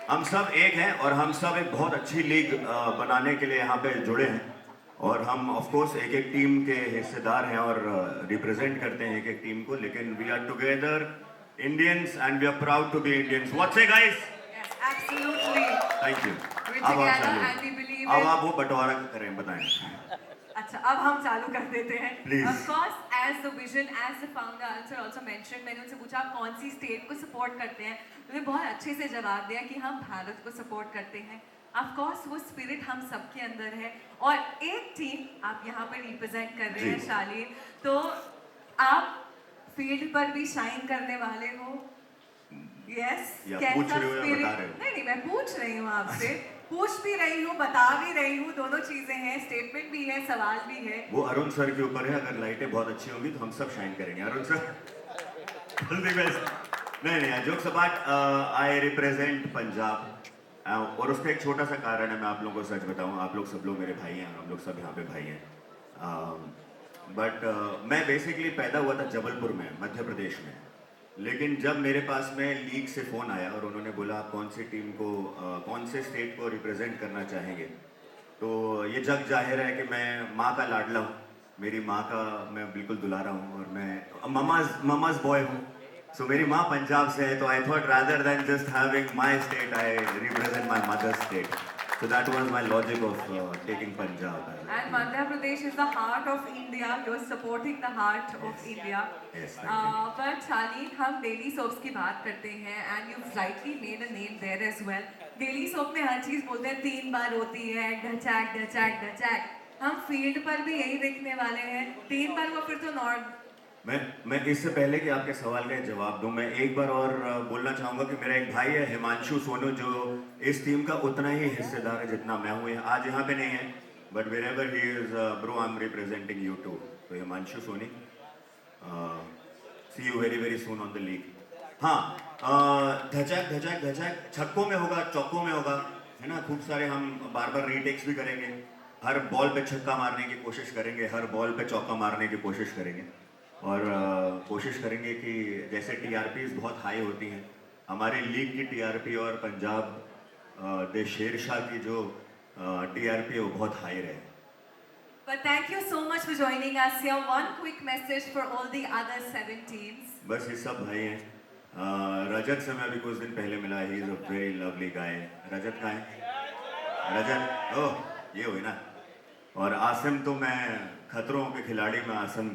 हम सब एक हैं और हम सब एक बहुत अच्छी लीग बनाने के लिए यहाँ पे जुड़े हैं, और हम ऑफ कोर्स एक एक टीम के हिस्सेदार हैं और रिप्रेजेंट करते हैं एक एक टीम को, लेकिन we are together Indians and we are proud to be Indians. What's say guys? Absolutely, thank you. अब आप वो बंटवारा करें, बताएं। अच्छा, अब हम चालू कर देते हैं। Please. Of course, as the vision, as the founder, Answer also mentioned, मैंने उनसे पूछा आप कौन सी स्टेट को सपोर्ट करते हैं, उन्होंने बहुत अच्छे से जवाब दिया कि हम भारत को सपोर्ट करते हैं। Of course, वो स्पिरिट हम सबके अंदर है, और एक टीम आप यहाँ पर रिप्रेजेंट कर रहे हैं शालीन, तो आप फील्ड पर भी शाइन करने वाले हो। यस, कैसा स्पिरिट? नहीं, मैं पूछ रही हूँ आपसे, पूछ भी रही हूँ, बता भी रही हूँ, दोनों चीजें हैं, स्टेटमेंट भी है, सवाल भी है। वो अरुण सर के ऊपर है, अगर लाइटें बहुत अच्छी होंगी तो हम सब शाइन करेंगे। अरुण सर नहीं, jokes apart, I represent Punjab, और उसका एक छोटा सा कारण है, मैं आप लोगों को सच बताऊं, आप लोग सब लोग मेरे भाई हैं, हम लोग सब यहाँ पे भाई हैं, बट मैं बेसिकली पैदा हुआ था जबलपुर में, मध्य प्रदेश में, लेकिन जब मेरे पास में लीग से फ़ोन आया और उन्होंने बोला आप कौन सी टीम को कौन से स्टेट को रिप्रेजेंट करना चाहेंगे, तो ये जग जाहिर है कि मैं माँ का लाडला हूँ, मेरी माँ का मैं बिल्कुल दुलारा हूँ, और मैं ममाज बॉय हूँ, सो मेरी माँ पंजाब से है, तो I thought rather than just having my state I represent my mother's state, so that was my logic of taking Punjab. And Madhya Pradesh is the heart of India. You're supporting the heart of India. Yes, thank you. But शालीन, हम डेली सोप्स की बात करते हैं, and you've rightly made a name there as well. Daily soap में हर चीज बोलते हैं 3 बार होती है, ढचैक ढचैक ढचैक, हम फील्ड पर भी यही देखने वाले हैं, 3 बार हुआ, फिर तो नॉर्थ। मैं इससे पहले कि आपके सवाल का जवाब दूं, मैं एक बार और बोलना चाहूँगा कि मेरा एक भाई है हिमांशु सोनू, जो इस टीम का उतना ही हिस्सेदार है जितना मैं हूँ। आज यहाँ पे नहीं है, but wherever he is, bro, I'm representing you too. तो Himanshu Soni, see you very very soon on the league. हाँ, धचैक धचैक धचैक छक्कों में होगा, चौकों में होगा, है ना, खूब सारे हम बार बार रीटेक्स भी करेंगे, हर बॉल पे छक्का मारने की कोशिश करेंगे, हर बॉल पे चौका मारने की कोशिश करेंगे, और कोशिश करेंगे कि जैसे TRPs बहुत हाई होती हैं हमारी लीग की टीआरपी और पंजाब दे शेरशाह की जो टीआरपी है वो बहुत हाई रहे। But thank you so much for joining us here. One quick message for all the other 7 teams. बस ये सब भाई हैं। रजत से मैं अभी कुछ दिन पहले मिला, he is a very lovely guy. Rajat कहाँ है? रजत, ओह ये हुई ना। और आसिम तो मैं खतरों के खिलाड़ी में आसिम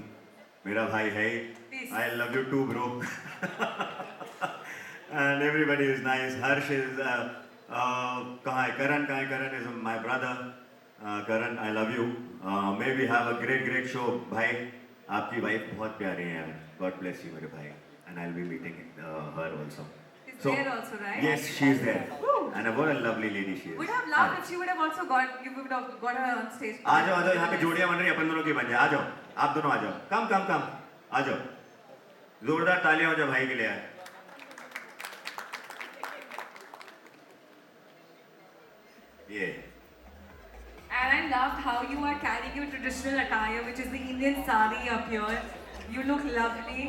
मेरा भाई है ही। I love you too bro. And everybody is nice. Harsh is कहाँ है? करण कहाँ है? Karan is my brother. Karan I love you. Maybe have a great show. भाई आपकी वाइफ बहुत प्यारी है यार। गॉड ब्लेस यू मेरे भाई। And I will be meeting her also. She's there also, right? Yes, she is there. And what a lovely lady she is. Would have loved if she would have also you would have got her on stage. आ जाओ यहाँ पे जोड़ियाँ बन रही है, अपन दोनों की बन जाए। आ जाओ, आप दोनों आ जाओ। कम आ जाओ। जोरदार तालियां हो जाओ भाई के लिए यार। ये And I loved how you are carrying your traditional attire, which is the Indian sari up here. You look lovely,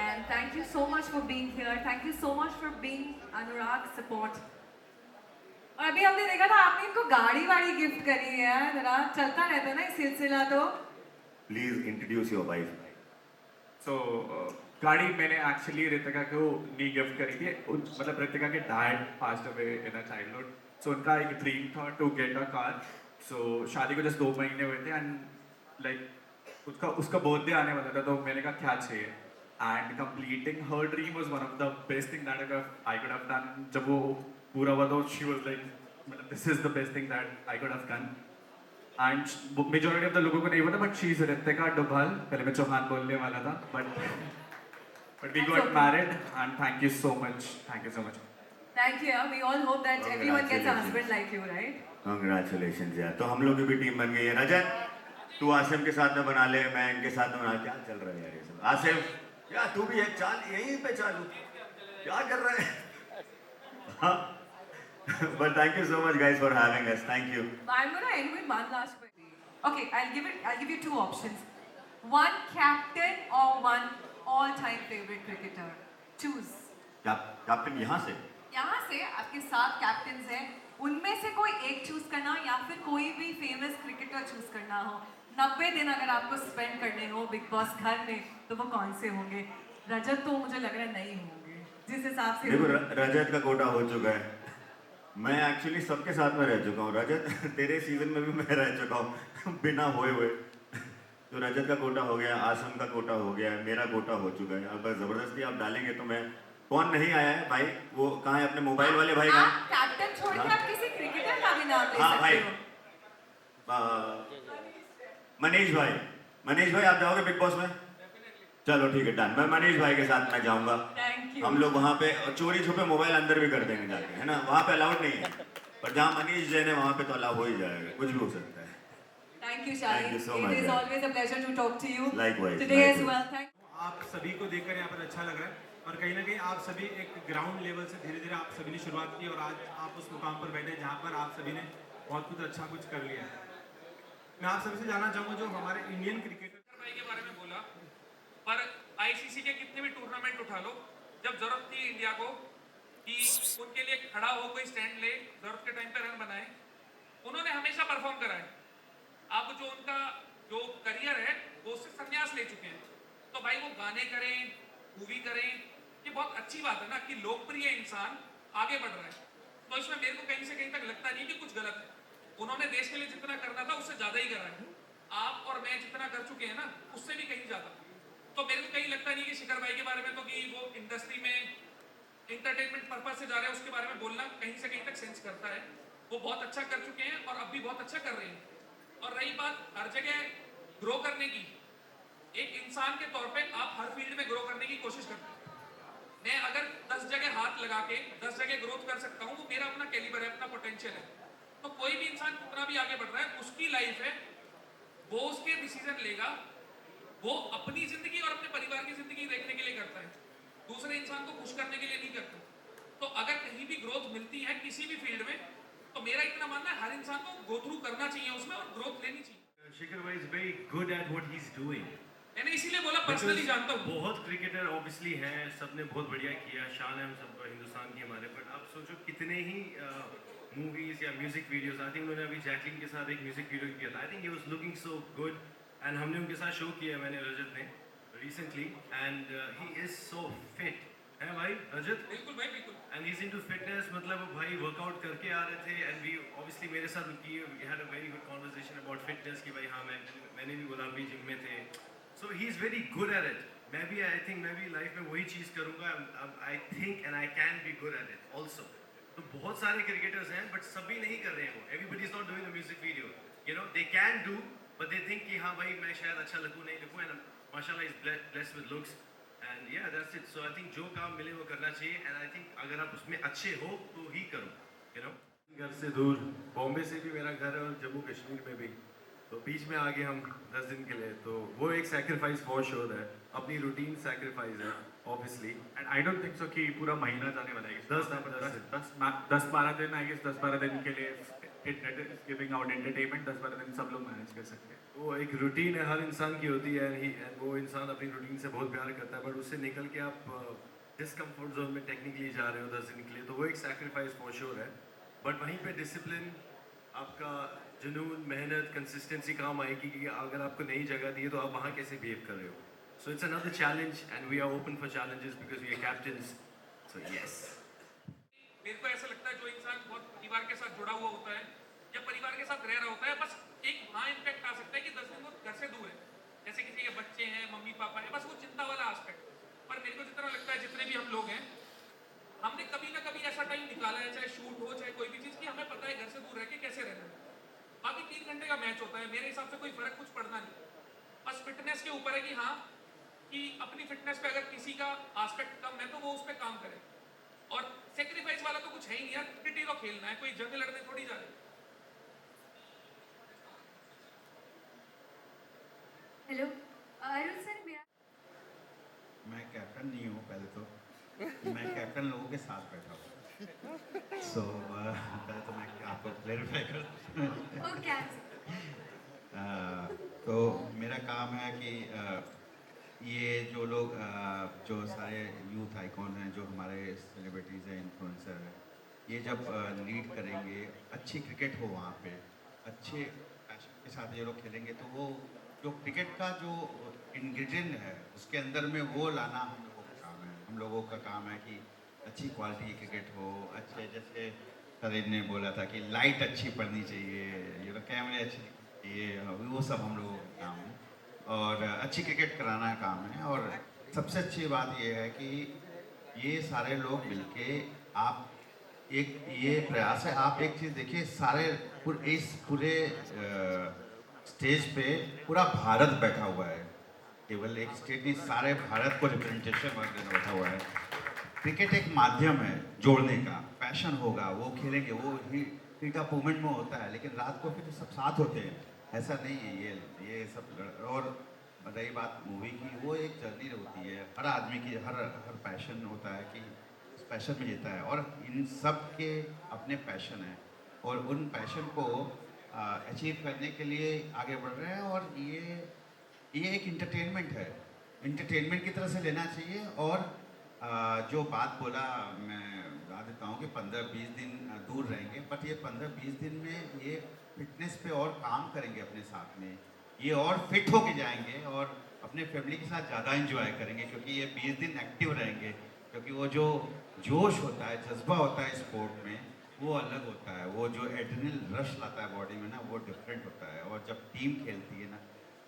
and thank you so much for being here. Thank you so much for being Anurag support. और अभी हमने देखा था आपने इनको गाड़ी गिफ्ट करी है, जरा चलता रहता ना ये सिलसिला तो। Please introduce your wife. So गाड़ी मैंने एक्चुअली रितिका को नहीं गिफ्ट करी थी। मतलब रितिका के dad passed away in a childhood, so उनका एक ड्रीम था to get a car. So शादी को जस्ट 2 महीने हुए थे एंड लाइक उसका बर्थडे आने वाला था, तो मैंने कहा क्या चाहिए। And completing her dream was one of the best thing that I could have done. जब वो पूरा हुआ तो शी वाज लाइक मतलब this is the best thing that I could have done. And majority of the लोगों को नहीं पता, but she is Ritika Doval. पहले मैं चौहान बोलने वाला था, but we got married and thank you so much. Thank you. We all hope that everyone gets a husband like you, right? Congratulations यार। तो हम लोग की भी टीम बन गई है। रजत तू आसिम के साथ में बना ले, मैं इनके साथ में बना। क्या चल रहा है यार ये सब? आसिम यार तू भी एक चाल यहीं पे चालू क्या कर रहा है? But thank you so much guys for having us. Thank you. I'm going to end with one last question. Okay, I'll give you 2 options. One captain or one all-time favorite cricketer. Choose. Captain यहाँ से आपके 7 कैप्टन्स हैं, उनमें से कोई एक चूज करना हो या फिर कोई भी फेमस क्रिकेटर चूज करना हो। 90 दिन अगर आपको स्पेंड करने हो बिग बॉस घर में, तो वो कौन से होंगे? रजत तो मुझे लग रहा है नहीं होंगे जिस हिसाब से। देखो रजत का कोटा हो चुका है। मैं एक्चुअली सबके साथ में रह चुका हूँ। रजत तेरे सीजन में भी मैं रह चुका हूँ बिना होए हुए। तो रजत का कोटा हो गया, आसम का कोटा हो गया, मेरा कोटा हो चुका है। अब जबरदस्ती आप डालेंगे तो मैं कौन नहीं आया है भाई? वो कहाँ है अपने मोबाइल वाले भाई? आप कैप्टन छोड़ के आप किसी क्रिकेटर का भी नाम ले सकते हो। मनीष भाई आप जाओगे बिग बॉस में? चलो ठीक है डन। मैं मनीष भाई के साथ मैं जाऊंगा। हम लोग वहाँ पे चोरी छुपे मोबाइल अंदर भी कर देंगे जाके, है ना? वहाँ पे अलाउड नहीं है, पर जहाँ मनीष जैन है वहाँ पे तो अलाउ हो ही जाएगा, कुछ भी हो सकता है। Thank you, Shalin. Thank you so much. It is always a pleasure to talk to you. Likewise. Today as well. Thank you. आप सभी को देखकर यहाँ पर अच्छा लग रहा है, और कहीं ना कहीं आप सभी एक ग्राउंड लेवल से धीरे धीरे आप सभी ने शुरुआत की, और आज आप उस मुकाम पर बैठे जहाँ पर आप सभी ने बहुत कुछ अच्छा कुछ कर लिया है। मैं आप सभी से जानना चाहूँगा जो हमारे इंडियन क्रिकेटर भाई के बारे में बोला, पर आईसीसी के कितने भी टूर्नामेंट उठा लो, जब जरूरत थी इंडिया को कि उनके लिए खड़ा हो, कोई स्टैंड ले, जरूरत के टाइम पे रन बनाए, उन्होंने हमेशा परफॉर्म करा है। अब जो उनका जो करियर है वो उससे संन्यास ले चुके हैं, तो भाई वो गाने करें, मूवी करें, ये बहुत अच्छी बात है ना कि लोकप्रिय इंसान आगे बढ़ रहा है। तो इसमें मेरे को कहीं से कहीं तक लगता नहीं कि कुछ गलत है। उन्होंने देश के लिए जितना करना था उससे ज्यादा ही करा है। आप और मैं जितना कर चुके हैं ना, उससे भी कहीं ज्यादा। तो मेरे को कहीं लगता नहीं कि शिखर भाई के बारे में तो कि वो इंडस्ट्री में एंटरटेनमेंट पर्पज से जा रहे हैं, उसके बारे में बोलना कहीं से कहीं तक सेंस करता है। वो बहुत अच्छा कर चुके हैं और अब भी बहुत अच्छा कर रहे हैं। और रही बात हर जगह ग्रो करने की, एक इंसान के तौर पे आप हर फील्ड में ग्रो करने की कोशिश करते हैं। मैं अगर 10 जगह हाथ लगा के 10 जगह ग्रोथ कर सकता हूँ, वो मेरा अपना कैलिबर है, अपना पोटेंशियल है। तो कोई भी इंसान कितना भी आगे बढ़ रहा है, उसकी लाइफ है, वो उसके डिसीजन लेगा, वो अपनी जिंदगी और अपने परिवार की जिंदगी देखने के लिए करता है, दूसरे इंसान को खुश करने के लिए नहीं करता। तो अगर कहीं भी ग्रोथ मिलती है किसी भी फील्ड में, तो मेरा इतना मानना है हर इंसान को गो थ्रू करना चाहिए उसमें और ग्रोथ लेनी चाहिए। Shikhar bhai is very good at what he's doing. मैंने इसीलिए बोला पर्सनली जानता हूँ। बहुत क्रिकेटर ऑब्वियसली हैं, सबने बहुत बढ़िया किया, शान है हम सब हिंदुस्तान की हमारे। बट आप सोचो कितने ही मूवीज या म्यूजिक वीडियोस, आई थिंक उन्होंने अभी जैकलिन के साथ एक म्यूजिक वीडियो किया था, I think he was looking so good, and हमने उनके साथ शो किया, मैंने रजत ने recently, and he is so fit है भाई रजत। बिल्कुल भाई बिल्कुल। And he is into fitness, मतलब भाई वर्कआउट करके आ रहे थे, एंड वी ऑब्वियसली मेरे साथ उनकी we had a very good conversation about fitness कि भाई हाँ मैंने भी बोला, हम भी जिम में थे, so he is very good at it. मैं भी आई थिंक मैं भी लाइफ में वही चीज़ करूँगा, I think and I can be good at it also. तो बहुत सारे क्रिकेटर्स हैं बट सभी नहीं कर रहे हैं वो, everybody is not doing the music video, you know they can do but they think कि हाँ भाई मैं शायद अच्छा लगूँ नहीं लगूँ, एंड माशाल्लाह is blessed with looks, and yeah that's it. So I think जो काम मिले वो करना चाहिए, एंड आई थिंक अगर आप उसमें अच्छे हो तो ही करो, यू नो। घर से दूर, बॉम्बे से भी मेरा घर है और जम्मू कश्मीर में भी, तो बीच में आ गए हम 10 दिन के लिए, तो वो एक सैक्रिफाइस फॉर श्योर है, अपनी रूटीन सैक्रिफाइस है obviously, and I don't think so कि पूरा महीना जाने वाला है 10-12 दिन, आई गेस 10-12 दिन के लिए गिविंग आउट एंटरटेनमेंट 10-12 दिन सब लोग मैनेज कर सकते हैं। वो एक रूटीन है हर इंसान की होती है, एंड वो इंसान अपनी रूटीन से बहुत प्यार करता है, बट उससे निकल के आप डिसकम्फर्ट जोन में टेक्निकली जा रहे हो 10 दिन के लिए, तो वो एक सैक्रिफाइस फॉर श्योर है, बट वहीं पे डिसिप्लिन, आपका जुनून, मेहनत, कंसिस्टेंसी काम आएगी कि अगर आपको नई जगह दी है तो आप वहाँ कैसे बिहेव कर रहे हो। So it's another challenge and we are open for challenges because we are captains, so yes. मेरे को ऐसा लगता है जो इंसान बहुत परिवार के साथ जुड़ा हुआ होता है या परिवार के साथ रह रहा होता है, बस एक वहाँ इम्पैक्ट आ सकता है कि 10 दिन वो घर से दूर है, जैसे किसी के बच्चे हैं, मम्मी पापा है, बस वो चिंता वाला आस्पेक्ट। पर मेरे को जितना लगता है जितने भी हम लोग हैं, हमने कभी ना कभी ऐसा टाइम निकाला है, चाहे शूट हो चाहे कोई भी चीज़, कि हमें पता है घर से दूर रह के कैसे रहना है। बाकी 3 घंटे का मैच होता है, मेरे हिसाब से कोई फर्क कुछ पड़ना नहीं, बस फिटनेस के ऊपर है कि हाँ कि अपनी फिटनेस पे अगर किसी का आस्पेक्ट कम है तो वो उस पर काम करे, और सेक्रीफाइस वाला तो कुछ है ही नहीं यार, क्रिकेट ही तो खेलना है, कोई जंग लड़ने थोड़ी जा रहे। हेलो अरुण सर, मेरा मैं कैप्टन नहीं हूँ, पहले तो मैं कैप्टन लोगों के साथ बैठा हूँ, सो पहले तो मैं आपको क्लैरिफाई कर ओके। तो मेरा काम है कि ये जो लोग जो सारे यूथ आइकॉन हैं, जो हमारे सेलिब्रिटीज़ हैं, इन्फ्लुएंसर हैं, ये जब लीड करेंगे, अच्छी क्रिकेट हो वहाँ पे, अच्छे पैशन के साथ ये लोग खेलेंगे, तो वो जो क्रिकेट का जो इंग्रेडिएंट है उसके अंदर में वो लाना हम लोगों का काम है। हम लोगों का काम है कि अच्छी क्वालिटी की क्रिकेट हो, अच्छे, जैसे सरीन ने बोला था कि लाइट अच्छी पड़नी चाहिए, ये लोग कैमरे अच्छे चाहिए, वो सब हम लोगों का काम है, और अच्छी क्रिकेट कराना काम है। और सबसे अच्छी बात ये है कि ये सारे लोग मिलके आप एक ये प्रयास है, आप एक चीज़ देखिए, सारे इस पूरे स्टेज पे पूरा भारत बैठा हुआ है, केवल एक स्टेट नहीं, सारे भारत को रिप्रेजेंटेशन बैठा हुआ है। क्रिकेट एक माध्यम है जोड़ने का, पैशन होगा वो खेलेंगे, वो हीट ऑफ मूवमेंट में होता है, लेकिन रात को फिर सब साथ होते हैं, ऐसा नहीं है ये सब। और रही बात मूवी की, वो एक जर्नी होती है, हर आदमी की हर पैशन होता है कि उस पैशन में जीता है, और इन सब के अपने पैशन हैं, और उन पैशन को अचीव करने के लिए आगे बढ़ रहे हैं। और ये एक इंटरटेनमेंट है, इंटरटेनमेंट की तरह से लेना चाहिए। और जो बात बोला, मैं बता देता हूँ कि 15-20 दिन दूर रहेंगे, बट ये 15-20 दिन में ये फिटनेस पे और काम करेंगे अपने साथ में, ये और फिट होके जाएंगे और अपने फैमिली के साथ ज़्यादा एंजॉय करेंगे, क्योंकि ये 20 दिन एक्टिव रहेंगे, क्योंकि वो जो जोश होता है, जज्बा होता है स्पोर्ट में, वो अलग होता है। वो जो एड्रेनल रश लाता है बॉडी में ना, वो डिफरेंट होता है। और जब टीम खेलती है ना,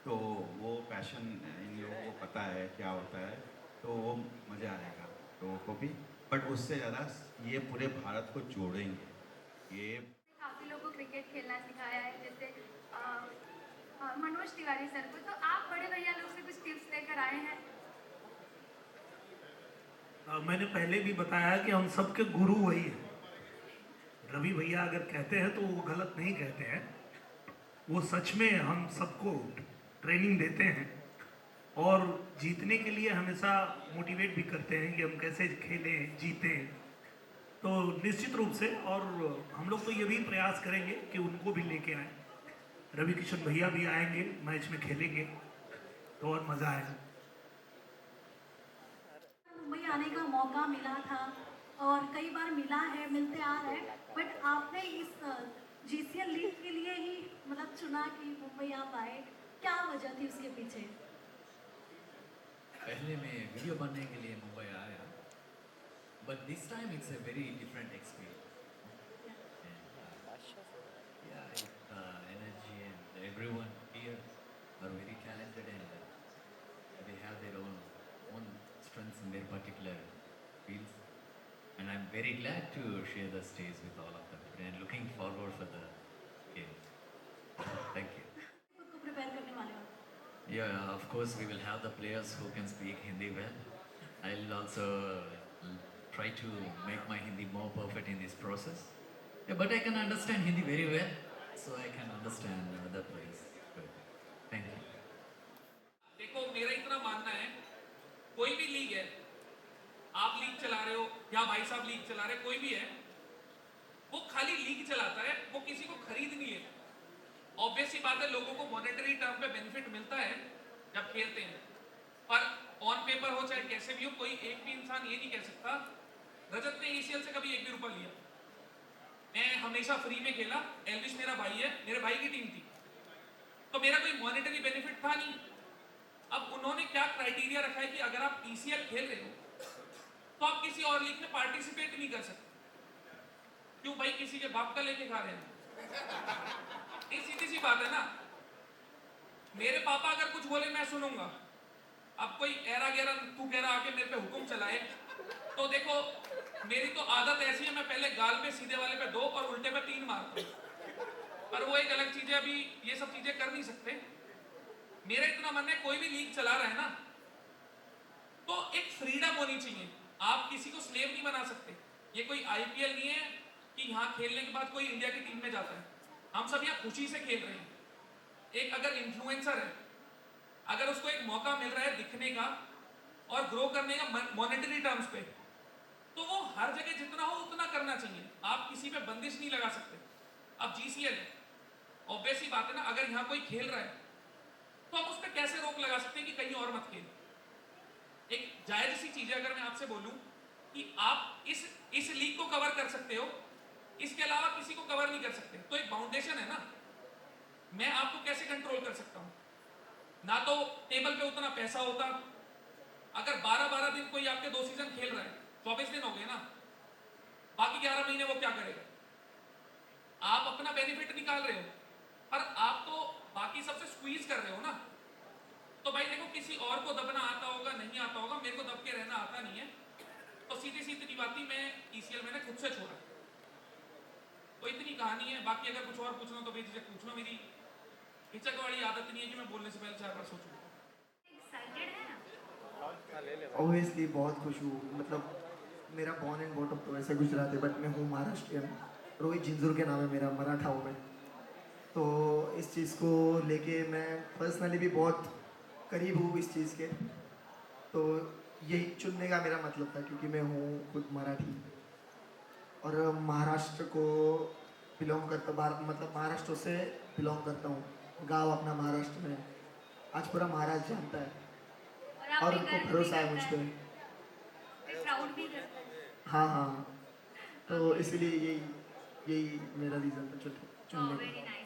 तो वो पैशन इन लोगों को पता है क्या होता है, तो वो मज़ा आएगा लोगों को भी, बट उससे ज़्यादा ये पूरे भारत को जोड़ेंगे। ये काफ़ी लोगों को क्रिकेट खेलना सिखाया है, जैसे मनोज तिवारी सर को, तो आप बड़े भैया लोग से कुछ टिप्स लेकर आए हैं? मैंने पहले भी बताया कि हम सबके गुरु वही हैं। रवि भैया अगर कहते हैं तो वो गलत नहीं कहते हैं, वो सच में हम सबको ट्रेनिंग देते हैं और जीतने के लिए हमेशा मोटिवेट भी करते हैं कि हम कैसे खेलें, जीतें। तो निश्चित रूप से, और हम लोग तो ये भी प्रयास करेंगे कि उनको भी लेके आएँ। रवि किशन भैया भी आएंगे, मैच में खेलेंगे, तो और मज़ा आएगा। मुंबई आने का मौका मिला था और कई बार मिला है, मिलते आ रहे हैं, बट आपने इस GCL लीग के लिए ही मतलब चुना कि मुंबई आप आए, क्या वजह थी उसके पीछे? पहले मैं वीडियो बनने के लिए मुंबई आया, but this time it's a very different experience. Yeah, energy and everyone here are very talented and they have their own strengths in their particular fields. And I'm very glad to share the stage with all of them and looking forward for the game. Thank you. खुद को प्रिपेयर करने वाले हो? Yeah, of course we will have the players who can speak Hindi well. I'll also try to make my Hindi more perfect in this process. Yeah, but I can understand Hindi very well, so I can understand other players. Good. Thank you. देखो मेरा इतना मानना है, कोई भी लीग है, आप लीग चला रहे हो या भाई साहब लीग चला रहे, कोई भी है, वो खाली लीग चलाता है, वो किसी को खरीद नहीं लेता। ऑब्वियस सी बात है, लोगों को मॉनेटरी टर्म पे बेनिफिट मिलता है जब खेलते हैं, पर ऑन पेपर हो चाहे कैसे भी हो, कोई एक भी इंसान ये नहीं कह सकता रजत ने ECL से कभी 1 भी रुपया लिया। मैं हमेशा फ्री में खेला, एल्विश मेरा भाई है, मेरे भाई की टीम थी, तो मेरा कोई मॉनेटरी बेनिफिट था नहीं। अब उन्होंने क्या क्राइटेरिया रखा है कि अगर आप ECL खेल रहे हो तो आप किसी और लीग में पार्टिसिपेट नहीं कर सकते। क्यों भाई, किसी के बाप का लेके खा रहे हैं? ये सीधी सी बात है ना। मेरे पापा अगर कुछ बोले मैं सुनूंगा, अब कोई एरा गैरा तू कह रहा आके मेरे पे हुक्म चलाए, तो देखो मेरी तो आदत ऐसी है, मैं पहले गाल पे सीधे वाले पे 2 और उल्टे पे 3 मारता हूं, पर वो एक अलग चीज है, अभी ये सब चीजें कर नहीं सकते। मेरा इतना मानना है, कोई भी लीग चला रहा है ना, तो एक फ्रीडम होनी चाहिए, आप किसी को स्लेव नहीं बना सकते। ये कोई IPL नहीं है कि यहाँ खेलने के बाद कोई इंडिया की टीम में जाता है, हम सब यहाँ खुशी से खेल रहे हैं। एक अगर इन्फ्लुएंसर है, अगर उसको एक मौका मिल रहा है दिखने का और ग्रो करने का मॉनेटरी टर्म्स पे, तो वो हर जगह जितना हो उतना करना चाहिए, आप किसी पे बंदिश नहीं लगा सकते। अब GCL है, ऑब्वियस ही बात है ना, अगर यहाँ कोई खेल रहा है तो हम उस पर कैसे रोक लगा सकते हैं कि कहीं और मत खेल। एक जायज सी चीज है, अगर मैं आपसे बोलूं कि आप इस लीग को कवर कर सकते हो, इसके अलावा किसी को कवर नहीं कर सकते, तो एक फाउंडेशन है ना, मैं आपको कैसे कंट्रोल कर सकता हूं? ना तो टेबल पे उतना पैसा होता, अगर 12-12 दिन कोई आपके 2 सीजन खेल रहा है, 24 दिन हो गए ना, बाकी 11 महीने वो क्या करेगा? आप अपना बेनिफिट निकाल रहे हो, पर आप तो बाकी सबसे स्क्वीज कर रहे हो ना। तो भाई देखो, किसी और को दबना आता होगा, नहीं आता होगा, मेरे को दब के रहना आता नहीं है, तो सीधी सी इतनी बात ही मैं ECL मैंने खुद से छोड़ा, तो इतनी कहानी है। बाकी अगर कुछ और पूछना तो बेझिझक पूछना, मेरी हिचक वाली आदत नहीं है कि मैं बोलने से पहले 4 बार सोचूं। ऑब्वियसली बहुत खुश हूँ, मतलब मेरा बॉर्न एंड बॉटम तो वैसे गुजरात है, बट मैं हूँ महाराष्ट्रियन, रोहित जिंजूर के नाम है मेरा, मराठा हूँ मैं, तो इस चीज़ को लेके मैं पर्सनली भी बहुत करीब हूँ इस चीज़ के, तो यही चुनने का मेरा मतलब था, क्योंकि मैं हूँ खुद मराठी और महाराष्ट्र को बिलोंग करता, मतलब महाराष्ट्र से बिलोंग करता हूँ, गांव अपना महाराष्ट्र में, आज पूरा महाराष्ट्र जानता है और उनको भरोसा है मुझ पर। हाँ हाँ, तो इसलिए यही मेरा रीज़न था चुनने का।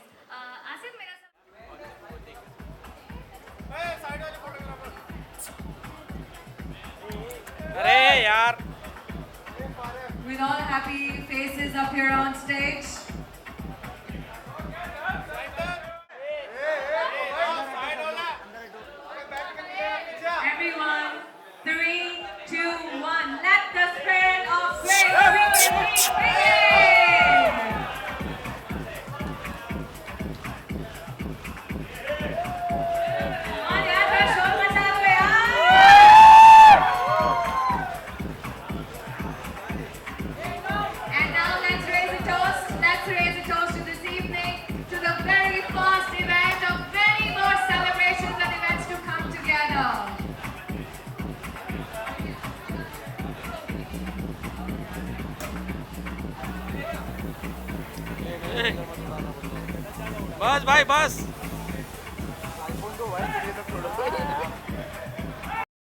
अरे यार, With all happy faces up here on stage. Everyone, 3, 2, 1. Let the spirit of great begin. बस भाई बस।